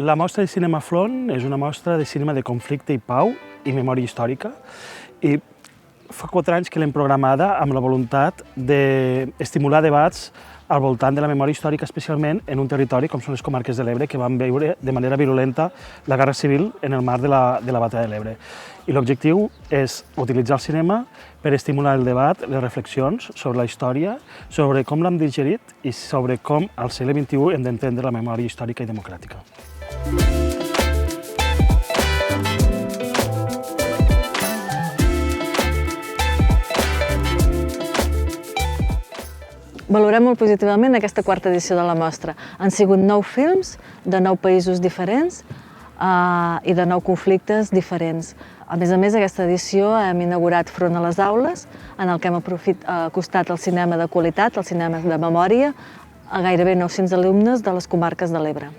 La mostra de Cinema Front és una mostra de cinema de conflicte i pau i memòria històrica. I fa 4 anys que l'hem programada amb la voluntat d'estimular debats al voltant de la memòria històrica, especialment en un territori com són les comarques de l'Ebre, que van viure de manera virulenta la Guerra Civil en el marc de la Batalla de l'Ebre. I l'objectiu és utilitzar el cinema per estimular el debat, les reflexions sobre la història, sobre com l'hem digerit i sobre com al segle XXI hem d'entendre la memòria històrica i democràtica. Valorem molt positivament aquesta 4ª edició de la mostra. Han sigut 9 films de 9 països diferents i de 9 conflictes diferents. A més, aquesta edició hem inaugurat Front a les aules, en el que hem acostat el cinema de qualitat, el cinema de memòria, a gairebé 900 alumnes de les comarques de l'Ebre.